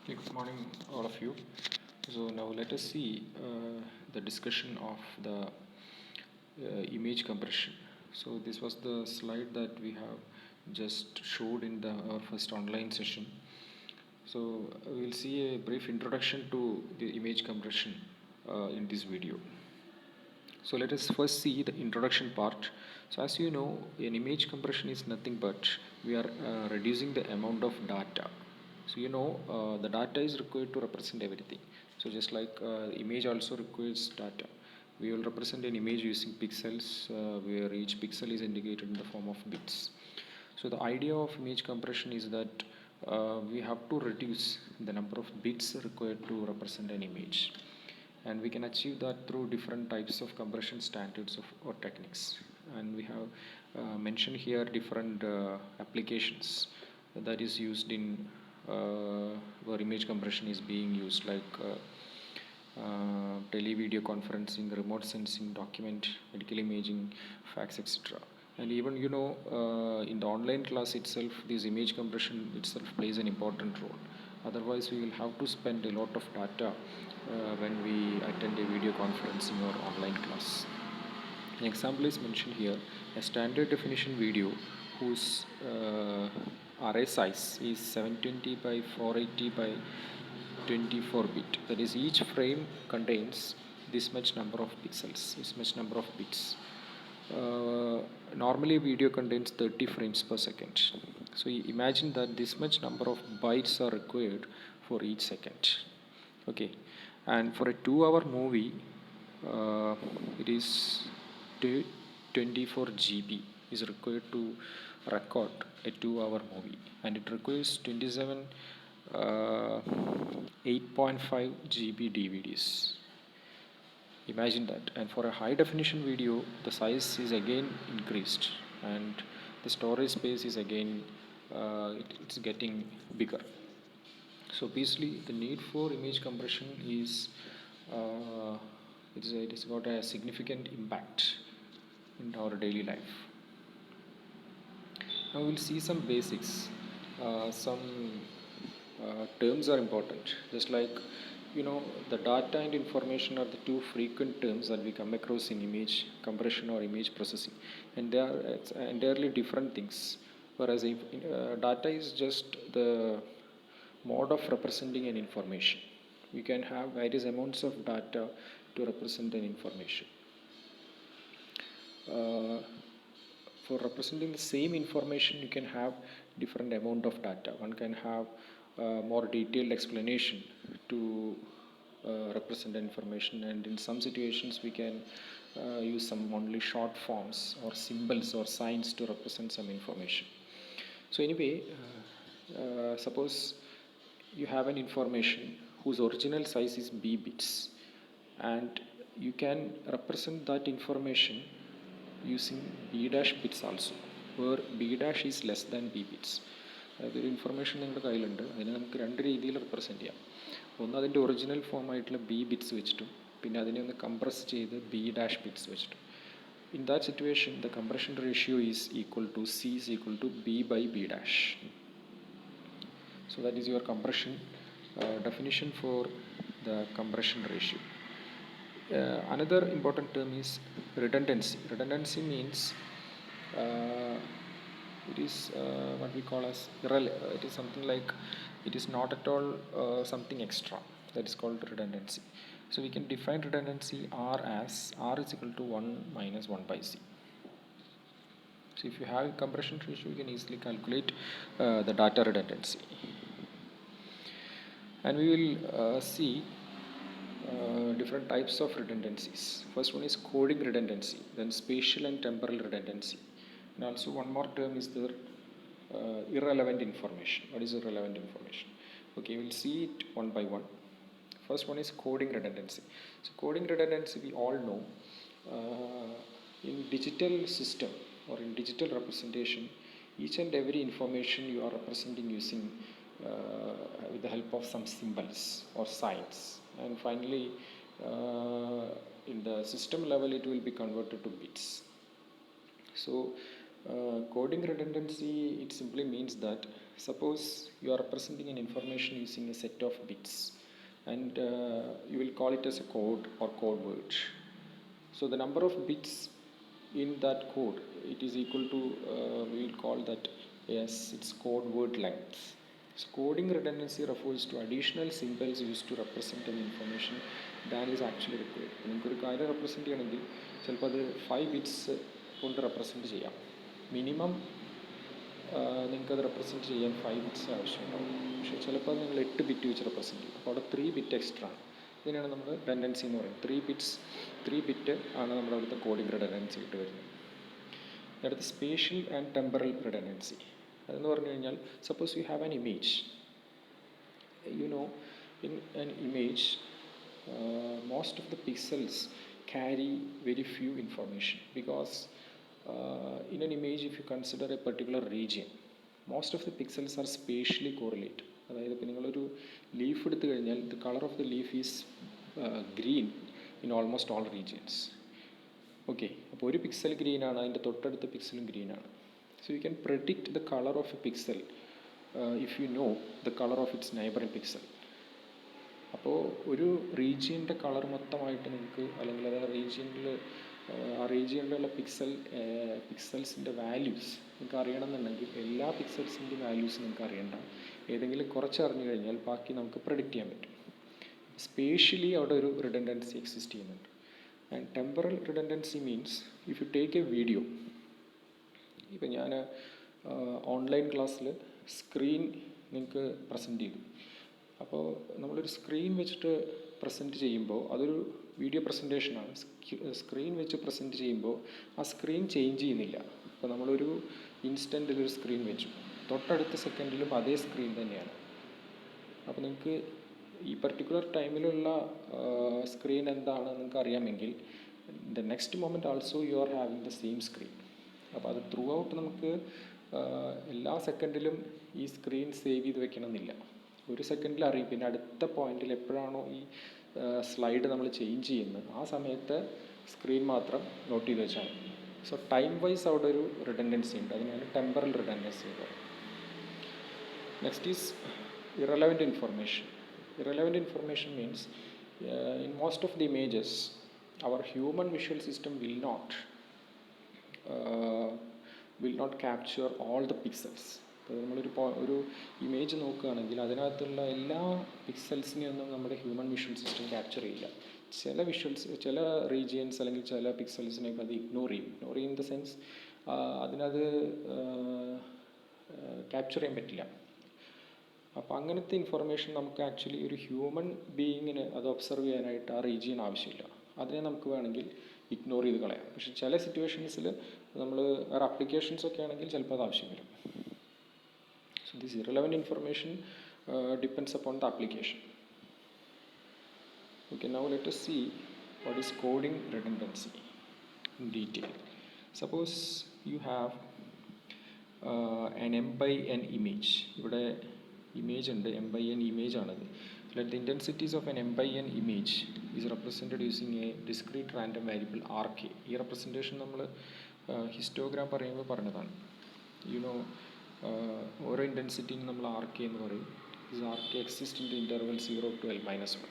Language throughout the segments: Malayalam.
Good morning, all of you. So now let us see the discussion of the image compression. So this was the slide that we have just showed in our first online session. So we'll see a brief introduction to the image compression in this video. So let us first see the introduction part. So as you know, an image compression is nothing but we are reducing the amount of data. So the data is required to represent everything. So just like image also requires data. We will represent an image using pixels where each pixel is indicated in the form of bits. So the idea of image compression is that we have to reduce the number of bits required to represent an image, and we can achieve that through different types of compression standards or techniques. And we have mentioned here different applications that is used in where image compression is being used, like tele video conferencing, remote sensing, document, medical imaging, fax, etc. And even in the online class itself, this image compression itself plays an important role. Otherwise we will have to spend a lot of data when we attend a video conferencing or online class. An example is mentioned here: a standard definition video whose array size is 720 by 480 by 24 bit. That is, each frame contains this much number of pixels, this much number of bits. Normally video contains 30 frames per second. So you imagine that this much number of bytes are required for each second. Okay, and for a 2-hour movie, it is 24 GB is required to record a 2-hour movie, and it requires 27 8.5 GB DVDs. Imagine that. And for a high definition video, the size is again increased, and the storage space is again it's getting bigger. So basically the need for image compression is it has got a significant impact in our daily life. Now we'll see some basics. Some terms are important. Just like the data and information are the two frequent terms that we come across in image compression or image processing, and they are entirely different things. Whereas if, data is just the mode of representing an information. We can have various amounts of data to represent an information. For representing the same information, you can have different amount of data. One can have more detailed explanation to represent information, and in some situations we can use some only short forms or symbols or signs to represent some information. So anyway, suppose you have an information whose original size is b bits, and you can represent that information using b dash bits also, where b dash is less than b bits. അതായത് ഒരു ഇൻഫർമേഷൻ നിങ്ങളുടെ കയ്യിലുണ്ട്, അതിനെ നമുക്ക് രണ്ട് രീതിയിൽ റെപ്രസെൻറ്റ് ചെയ്യാം. ഒന്ന് അതിൻ്റെ ഒറിജിനൽ ഫോം ആയിട്ടുള്ള ബി ബിറ്റ്സ് വെച്ചിട്ടും, പിന്നെ അതിനെ ഒന്ന് കംപ്രസ് ചെയ്ത് ബി ഡാഷ് ബിറ്റ്സ് വെച്ചിട്ടും. In that situation, the compression ratio is equal to C is equal to B by B dash. So that is your compression definition for the compression ratio. Another important term is redundancy. Redundancy means it is what we call as it is something like it is not at all something extra. That is called redundancy. So we can define redundancy R as R is equal to 1 minus 1 by C. So if you have a compression ratio, you can easily calculate the data redundancy. And we will see different types of redundancies. First one is coding redundancy, then spatial and temporal redundancy, and also one more term is the irrelevant information. What is irrelevant information? Okay, we'll see it one by one. First one is coding redundancy. So coding redundancy, we all know, in digital system or in digital representation, each and every information you are representing using with the help of some symbols or signs, and finally in the system level it will be converted to bits. So coding redundancy, it simply means that suppose you are representing an information using a set of bits, and you will call it as a code or code word. So the number of bits in that code, it is equal to, we will call that as its code word length. So coding redundancy refers to additional symbols used to represent an information than is actually required. നിങ്ങൾക്കൊരു കാര്യം റെപ്രസെൻറ്റ് ചെയ്യണമെങ്കിൽ ചിലപ്പോൾ അത് 5 ബിറ്റ്സ് കൊണ്ട് റെപ്രസെൻറ്റ് ചെയ്യാം. മിനിമം നിങ്ങൾക്കത് റെപ്രസെൻറ്റ് ചെയ്യാൻ 5 ബിറ്റ്സ് ആവശ്യമുണ്ടാവും. പക്ഷേ ചിലപ്പോൾ നിങ്ങൾ 8 ബിറ്റ് വെച്ച് റെപ്രസെൻറ്റ് ചെയ്യും. അപ്പോൾ അവിടെ 3 ബിറ്റ് എക്സ്ട്രാ ആണ്. ഇതിനാണ് നമ്മൾ redundancy എന്ന് പറയുന്നത്. 3 ബിറ്റ് ആണ് നമ്മുടെ അവിടുത്തെ കോഡിംഗ് redundancy ആയിട്ട് വരുന്നത്. അടുത്ത സ്പേഷ്യൽ ആൻഡ് ടെമ്പറൽ redundancy. അതെന്ന് പറഞ്ഞു കഴിഞ്ഞാൽ, suppose you have an image. You know, in an image most of the pixels carry very few information, because in an image, if you consider a particular region, most of the pixels are spatially correlated. അതായത് ഇപ്പോൾ നിങ്ങളൊരു ലീഫ് എടുത്തു കഴിഞ്ഞാൽ the colour of the leaf is green in almost all regions. Okay, അപ്പോൾ ഒരു പിക്സൽ ഗ്രീനാണ്, അതിൻ്റെ തൊട്ടടുത്ത പിക്സലും ഗ്രീനാണ്. So you can predict the colour of a pixel if you know the colour of its neighbouring pixel. അപ്പോൾ ഒരു റീജിയൻ്റെ കളർ മൊത്തമായിട്ട് നിങ്ങൾക്ക്, അല്ലെങ്കിൽ അത് ആ റീജിയനിലുള്ള പിക്സൽസിൻ്റെ വാല്യൂസ് നിങ്ങൾക്ക് അറിയണമെന്നുണ്ടെങ്കിൽ എല്ലാ പിക്സൽസിൻ്റെ വാല്യൂസ് നിങ്ങൾക്ക് അറിയണ്ട, ഏതെങ്കിലും കുറച്ച് അറിഞ്ഞു കഴിഞ്ഞാൽ ബാക്കി നമുക്ക് പ്രെഡിക്റ്റ് ചെയ്യാൻ പറ്റും. സ്പേഷ്യലി അവിടെ ഒരു റിഡൻഡൻസി എക്സിസ്റ്റ് ചെയ്യുന്നുണ്ട്. And temporal redundancy means if you take A video. ഇപ്പം ഞാൻ ഓൺലൈൻ ക്ലാസ്സിൽ സ്ക്രീൻ നിങ്ങൾക്ക് പ്രസൻറ്റ് ചെയ്തു. അപ്പോൾ നമ്മളൊരു സ്ക്രീൻ വെച്ചിട്ട് പ്രസൻറ്റ് ചെയ്യുമ്പോൾ അതൊരു വീഡിയോ പ്രസൻറ്റേഷനാണ്. സ്ക്രീൻ വെച്ച് പ്രസൻറ്റ് ചെയ്യുമ്പോൾ ആ സ്ക്രീൻ ചേഞ്ച് ചെയ്യുന്നില്ല. അപ്പോൾ നമ്മളൊരു ഇൻസ്റ്റൻറ്റിലൊരു സ്ക്രീൻ വെച്ചു, തൊട്ടടുത്ത സെക്കൻഡിലും അതേ സ്ക്രീൻ തന്നെയാണ്. അപ്പോൾ നിങ്ങൾക്ക് ഈ പർട്ടിക്കുലർ ടൈമിലുള്ള സ്ക്രീൻ എന്താണ് നിങ്ങൾക്ക് അറിയാമെങ്കിൽ the next moment also you are having the same screen. അപ്പോൾ അത് ത്രൂ ഔട്ട് നമുക്ക് എല്ലാ സെക്കൻഡിലും ഈ സ്ക്രീൻ സേവ് ചെയ്ത് വെക്കണമെന്നില്ല. ഒരു സെക്കൻഡിൽ അറിയും. പിന്നെ അടുത്ത പോയിന്റിൽ എപ്പോഴാണോ ഈ സ്ലൈഡ് നമ്മൾ ചേഞ്ച് ചെയ്യുന്നത് ആ സമയത്ത് സ്ക്രീൻ മാത്രം നോട്ട് ചെയ്ത് വെച്ചാൽ മതി. സോ ടൈം വൈസ് അവിടെ ഒരു റിഡൻഡൻസി ഉണ്ട്. അതിനാണ് ടെമ്പറൽ റിഡൻഡൻസി എന്ന് പറയുന്നത്. Next is irrelevant information. Irrelevant information means in most of the images our human visual system will not capture all the pixels. ഇപ്പോൾ നമ്മളൊരു ഇമേജ് നോക്കുകയാണെങ്കിൽ അതിനകത്തുള്ള എല്ലാ പിക്സൽസിനെയൊന്നും നമ്മുടെ ഹ്യൂമൻ വിഷ്വൽ സിസ്റ്റം ക്യാപ്ചർ ചെയ്യില്ല. ചില റീജിയൻസ് അല്ലെങ്കിൽ ചില പിക്സൽസിനെയൊക്കെ അത് ഇഗ്നോർ ചെയ്യും ഇൻ ദ സെൻസ് അതിനത് ക്യാപ്ചർ ചെയ്യാൻ പറ്റില്ല. അപ്പോൾ അങ്ങനത്തെ ഇൻഫർമേഷൻ നമുക്ക് ആക്ച്വലി ഒരു ഹ്യൂമൻ ബീയിങ്ങിന് അത് ഒബ്സർവ് ചെയ്യാനായിട്ട് ആ റീജിയൻ ആവശ്യമില്ല. അതിനെ നമുക്ക് വേണമെങ്കിൽ ഇഗ്നോർ ചെയ്ത് കളയാം. പക്ഷെ ചില സിറ്റുവേഷൻസിൽ നമ്മൾ വേറെ അപ്ലിക്കേഷൻസൊക്കെ ആണെങ്കിൽ ചിലപ്പോൾ അത് ആവശ്യം വരും. So this irrelevant information depends upon the application. Okay, now let us see what is coding redundancy in detail. Suppose you have an m by n image. ഇവിടെ ഇമേജ് ഉണ്ട്, m by n ഇമേജ് ആണത്. Let the intensities of an m by n image is represented using a discrete random variable rk. ഈ റെപ്രസെൻറ്റേഷൻ നമ്മൾ ഹിസ്റ്റോഗ്രാം പറയുമ്പോൾ പറഞ്ഞതാണ്. യുനോ ഓരോ ഇൻറ്റൻസിറ്റിയും നമ്മൾ rk എന്ന് പറയും. This rk exist in the interval 0 to l - 1.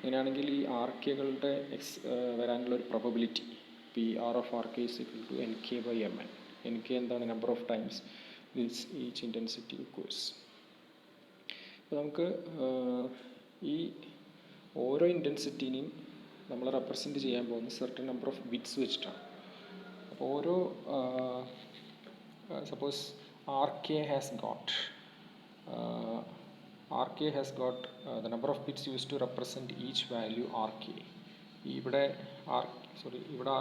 അങ്ങനെയാണെങ്കിൽ ഈ rkകളുടെ വരാനുള്ള ഒരു probability PR of rk is equal to nk by mn. nk എന്താണ്? Number of times this each intensity occurs. അപ്പോൾ നമുക്ക് ഈ ഓരോ ഇൻറ്റൻസിറ്റിനെയും നമ്മൾ റെപ്രസെൻറ്റ് ചെയ്യാൻ പോകുന്ന സർട്ടൻ നമ്പർ ഓഫ് ബിറ്റ്സ് വെച്ചിട്ടാണ്. അപ്പോൾ ഓരോ suppose RK has got the number of bits used to represent each value RK. ഇവിടെ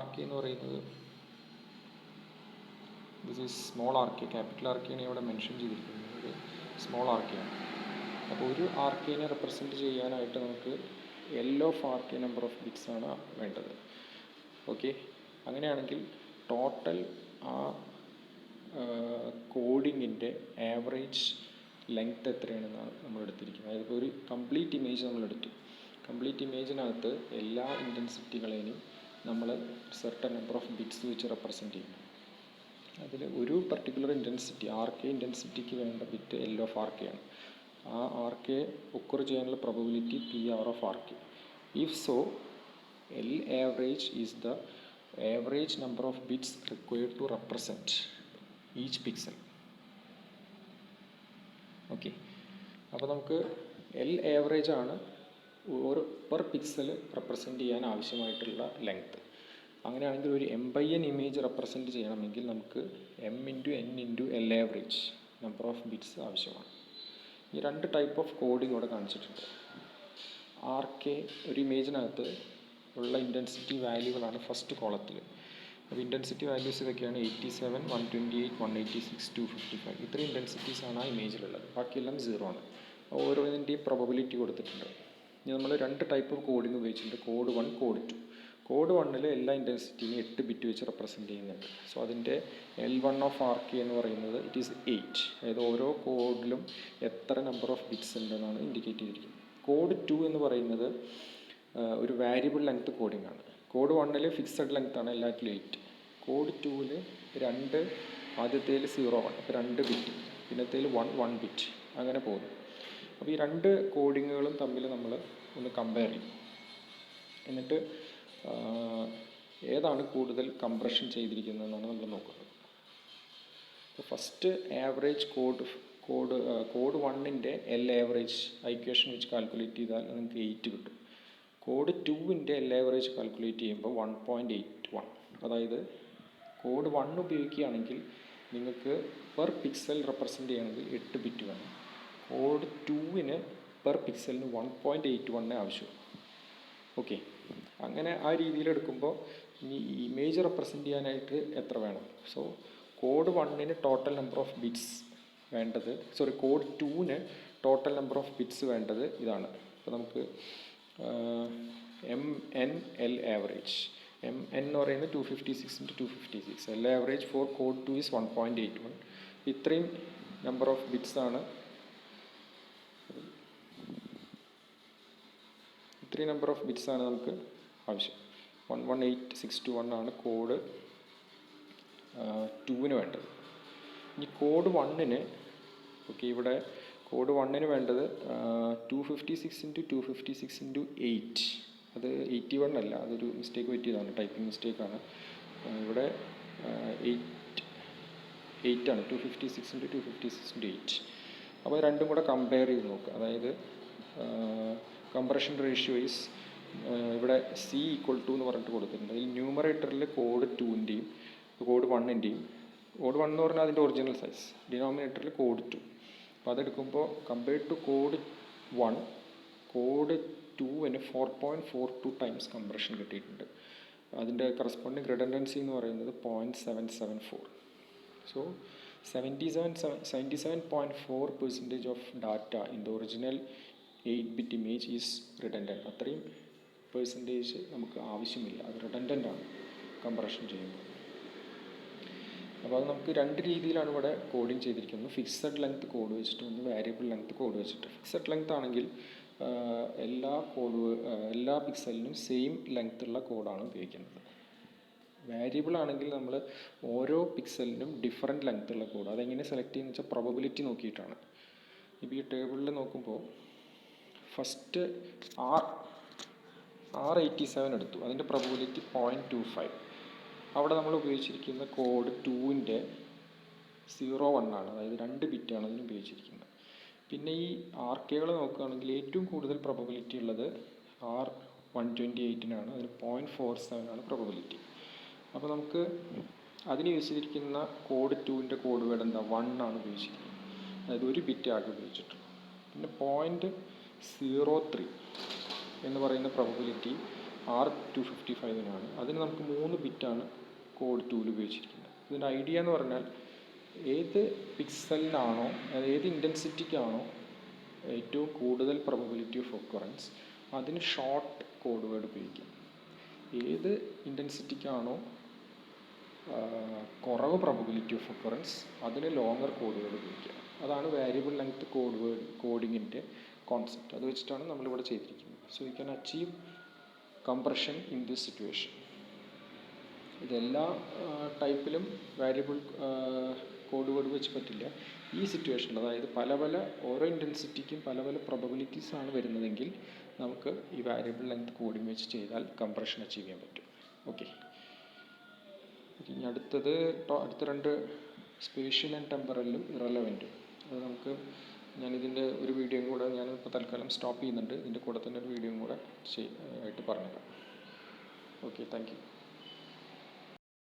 RK എന്ന് പറയുന്നത് this is small RK. Capital RK ആണ് ഇവിടെ മെൻഷൻ ചെയ്തിരിക്കുന്നത്, സ്മോൾ RK ആണ്. അപ്പോൾ ഒരു RKനെ റെപ്രസെൻറ്റ് ചെയ്യാനായിട്ട് നമുക്ക് L of RK number of bits ആണ് വേണ്ടത്. ഓക്കെ, അങ്ങനെയാണെങ്കിൽ ടോട്ടൽ ആ കോഡിങ്ങിൻ്റെ ആവറേജ് ലെങ്ത് എത്രയാണെന്നാണ് നമ്മൾ എടുത്തിരിക്കുന്നത്. അതായത് ഒരു കംപ്ലീറ്റ് ഇമേജ് നമ്മളെടുത്തു. കംപ്ലീറ്റ് ഇമേജിനകത്ത് എല്ലാ ഇൻറ്റൻസിറ്റികളെയും നമ്മൾ സർട്ടൻ നമ്പർ ഓഫ് ബിറ്റ്സ് വെച്ച് റെപ്രസെൻറ്റ് ചെയ്യും. അതിൽ ഒരു പർട്ടിക്കുലർ ഇൻറ്റൻസിറ്റി ആർ കെ ഇൻറ്റൻസിറ്റിക്ക് വേണ്ട bit L of R K ആണ്. ആ ആർ കെ ഒക്കർ ചെയ്യാനുള്ള probability P R of R K. If so L average is the average number of bits required to represent each pixel. Okay, അപ്പോൾ നമുക്ക് എൽ ആവറേജ് ആണ് ഒരു പെർ പിക്സൽ റെപ്രസെൻറ്റ് ചെയ്യാൻ ആവശ്യമായിട്ടുള്ള ലെങ്ത്. അങ്ങനെയാണെങ്കിൽ ഒരു M by N image represent ചെയ്യണമെങ്കിൽ നമുക്ക് M into N into L average number of bits ആവശ്യമാണ്. ഈ രണ്ട് ടൈപ്പ് ഓഫ് കോഡിംഗ് ഇവിടെ കാണിച്ചിട്ടുണ്ട്. ആർ കെ ഒരു ഇമേജിനകത്ത് ഉള്ള ഇൻറ്റൻസിറ്റി വാല്യൂകളാണ് ഫസ്റ്റ് കോളത്തിൽ. അപ്പോൾ ഇൻറ്റൻസിറ്റി വാല്യൂസ് ഇതൊക്കെയാണ് 87, 128, 186, 255. ഇത്രയും ഇൻറ്റൻസിറ്റീസാണ് ആ ഇമേജിലുള്ളത്. ബാക്കിയെല്ലാം 0 ആണ്. ഓരോന്നിൻ്റെയും പ്രോബബിലിറ്റി കൊടുത്തിട്ടുണ്ട്. ഇനി നമ്മൾ രണ്ട് ടൈപ്പ് ഓഫ് കോഡിംഗ് ഉപയോഗിച്ചിട്ടുണ്ട്, കോഡ് 1, കോഡ് 2. കോഡ് 1 എല്ലാ ഇൻറ്റൻസിറ്റിയും 8 ബിറ്റ് വെച്ച് റെപ്രസെൻറ്റ് ചെയ്യുന്നുണ്ട്. സോ അതിൻ്റെ L1 ഓഫ് ആർ കെ എന്ന് പറയുന്നത് ഇറ്റ് ഈസ് 8. അതായത് ഓരോ കോഡിലും എത്ര നമ്പർ ഓഫ് ബിറ്റ്സ് ഉണ്ടെന്നാണ് ഇൻഡിക്കേറ്റ് ചെയ്തിരിക്കുന്നത്. കോഡ് 2 എന്ന് പറയുന്നത് ഒരു വാരിയബിൾ ലെങ്ത് കോഡിംഗ് ആണ്. കോഡ് 1 ഫിക്സഡ് ലെങ്ത് ആണ്, എല്ലാറ്റിലും 8. കോഡ് 2 രണ്ട്, ആദ്യത്തേൽ 0, 1, അപ്പോൾ 2 ബിറ്റ്, പിന്നത്തേൽ 1 ബിറ്റ്, അങ്ങനെ പോകുന്നു. അപ്പോൾ ഈ രണ്ട് കോഡിങ്ങുകളും തമ്മിൽ നമ്മൾ ഒന്ന് കമ്പയർ ചെയ്യും. എന്നിട്ട് ഏതാണ് കൂടുതൽ കംപ്രഷൻ ചെയ്തിരിക്കുന്നതെന്നാണ് നമ്മൾ നോക്കുന്നത്. First average code 1 L average equation വെച്ച് കാൽക്കുലേറ്റ് ചെയ്താൽ നിങ്ങൾക്ക് 8 കിട്ടും. കോഡ് 2 എൽ ആവറേജ് കാൽക്കുലേറ്റ് ചെയ്യുമ്പോൾ 1.81. അതായത് കോഡ് 1 ഉപയോഗിക്കുകയാണെങ്കിൽ നിങ്ങൾക്ക് പെർ പിക്സൽ റെപ്രസെൻറ്റ് ചെയ്യണമെങ്കിൽ 8 ബിറ്റ് വേണം. കോഡ് 2 പെർ പിക്സലിന് 1.81 ആവശ്യമുള്ളൂ. ഓക്കെ, അങ്ങനെ ആ രീതിയിൽ എടുക്കുമ്പോൾ ഇനി ഇമേജ് റെപ്രസെൻറ്റ് ചെയ്യാനായിട്ട് എത്ര വേണം? So code 1 total number of bits വേണ്ടത്, code 2 total number of bits വേണ്ടത് ഇതാണ്. അപ്പോൾ നമുക്ക് M N L average, M N എന്ന് പറയുന്നത് 256 × 256, L average for code 2 is 1.81. ഇത്രയും നമ്പർ ഓഫ് ബിറ്റ്സ് ആണ്, ഇത്രയും നമ്പർ ഓഫ് ബിറ്റ്സ് ആണ് നമുക്ക് ആവശ്യം. 118621 ആണ് കോഡ് 2 വേണ്ടത്. ഇനി കോഡ് 1 ഓക്കെ, ഇവിടെ കോഡ് 1 വേണ്ടത് 256 × 256 × 8. അത് 81 അല്ല, അതൊരു മിസ്റ്റേക്ക് പറ്റിയതാണ്, ടൈപ്പിംഗ് മിസ്റ്റേക്കാണ്. ഇവിടെ 8 ആണ്, 256 × 256 × 8. അപ്പോൾ രണ്ടും കൂടെ കമ്പയർ ചെയ്ത് നോക്കുക. അതായത് കംപ്രഷൻ റേഷ്യോ ഈസ് ഇവിടെ C = എന്ന് പറഞ്ഞിട്ട് കൊടുത്തിട്ടുണ്ട്. അതിൽ ന്യൂമറേറ്ററിൽ കോഡ് 2 കോഡ് 1 കോഡ് 1 എന്ന് പറഞ്ഞാൽ അതിൻ്റെ ഒറിജിനൽ സൈസ്, ഡിനോമിനേറ്ററിൽ കോഡ് 2. അപ്പോൾ അതെടുക്കുമ്പോൾ compared to code 1, code 2 4.42 times compression കിട്ടിയിട്ടുണ്ട്. അതിൻ്റെ കറസ്പോണ്ടിങ് റിഡൻഡൻസി എന്ന് പറയുന്നത് 0.774. So 77.4% of data in the original 8-bit image is redundant. അത്രയും പെർസെൻറ്റേജ് നമുക്ക് ആവശ്യമില്ല, അത് റിഡൻഡൻ്റ് ആണ് കംപ്രഷൻ ചെയ്യുമ്പോൾ. അപ്പോൾ അത് നമുക്ക് രണ്ട് രീതിയിലാണ് ഇവിടെ കോഡിങ് ചെയ്തിരിക്കുന്നത്. ഫിക്സഡ് ലെങ്ത് കോഡ് വെച്ചിട്ട്, ഒന്ന് വാരിയബിൾ ലെങ്ത് കോഡ് വെച്ചിട്ട്. ഫിക്സഡ് ലെങ്ത് ആണെങ്കിൽ എല്ലാ പിക്സലിനും സെയിം ലെങ്ത് ഉള്ള കോഡാണ് ഉപയോഗിക്കുന്നത്. വാരിയബിൾ ആണെങ്കിൽ നമ്മൾ ഓരോ പിക്സലിനും ഡിഫറെൻറ്റ് ലെങ്ത് ഉള്ള കോഡ്. അതെങ്ങനെ സെലക്ട് ചെയ്യുന്നത് വെച്ചാൽ പ്രോബബിലിറ്റി നോക്കിയിട്ടാണ്. ഇപ്പോൾ ഈ ടേബിളിൽ നോക്കുമ്പോൾ ഫസ്റ്റ് R87 എടുത്തു, അതിൻ്റെ പ്രോബബിലിറ്റി 0.25. അവിടെ നമ്മൾ ഉപയോഗിച്ചിരിക്കുന്ന കോഡ് 2 01 ആണ്, അതായത് 2 ബിറ്റാണ് അതിന് ഉപയോഗിച്ചിരിക്കുന്നത്. പിന്നെ ഈ ആർ കെകൾ നോക്കുകയാണെങ്കിൽ ഏറ്റവും കൂടുതൽ പ്രോബബിലിറ്റി ഉള്ളത് R128 അതിന് 0.47 ആണ് പ്രോബബിലിറ്റി. അപ്പോൾ നമുക്ക് അതിന് യൂസ് ചെയ്തിരിക്കുന്ന കോഡ് 2 കോഡ് വേർഡ് എന്താ, 1 ആണ് ഉപയോഗിച്ചിരിക്കുന്നത്, അതായത് 1 ബിറ്റ് ആകെ ഉപയോഗിച്ചിട്ടുള്ളൂ. പിന്നെ 0.03 എന്ന് പറയുന്ന പ്രോബബിലിറ്റി R255 അതിന് നമുക്ക് 3 ബിറ്റാണ് കോഡ് 2 ഉപയോഗിച്ചിരിക്കുന്നത്. ഇതിൻ്റെ ഐഡിയ എന്ന് പറഞ്ഞാൽ ഏത് പിക്സലിനാണോ, ഏത് ഇൻറ്റൻസിറ്റിക്കാണോ ഏറ്റവും കൂടുതൽ പ്രോബബിലിറ്റി ഓഫ് ഒക്കറൻസ് അതിന് ഷോർട്ട് കോഡ് വേർഡ് ഉപയോഗിക്കാം. ഏത് ഇൻറ്റൻസിറ്റിക്കാണോ കുറവ് പ്രോബബിലിറ്റി ഓഫ് ഒക്കറൻസ് അതിന് ലോങ്ങർ കോഡ് വേർഡ് ഉപയോഗിക്കുക. അതാണ് വാരിയബിൾ ലെങ്ത് കോഡിങ്ങിൻ്റെ കോൺസെപ്റ്റ്. അത് വെച്ചിട്ടാണ് നമ്മളിവിടെ ചെയ്തിരിക്കുന്നത്. So you can achieve compression in this situation. ഇതെല്ലാ ടൈപ്പിലും വാരിയബിൾ കോഡ് വേർഡ് വെച്ച് പറ്റില്ല. ഈ സിറ്റുവേഷനിൽ, അതായത് പല പല ഓരോ ഇൻറ്റൻസിറ്റിക്കും പല പല പ്രൊബബിലിറ്റീസ് ആണ് വരുന്നതെങ്കിൽ നമുക്ക് ഈ വാരിയബിൾ ലെങ്ത് കോഡിങ് വെച്ച് ചെയ്താൽ കംപ്രഷൻ അച്ചീവ് ചെയ്യാൻ പറ്റും. ഓക്കെ, ഇനി അടുത്ത രണ്ട് സ്പേഷ്യൽ ആൻഡ് ടെമ്പറലും ഇറലവൻറ്റും. അത് നമുക്ക് ഞാനിതിൻ്റെ ഒരു വീഡിയോയും കൂടെ ഞാനിപ്പോൾ തൽക്കാലം സ്റ്റോപ്പ് ചെയ്യുന്നുണ്ട്. ഇതിൻ്റെ കൂടെ തന്നെ ഒരു വീഡിയോയും കൂടെ ആയിട്ട് പറഞ്ഞുതരാം. Okay, thank you.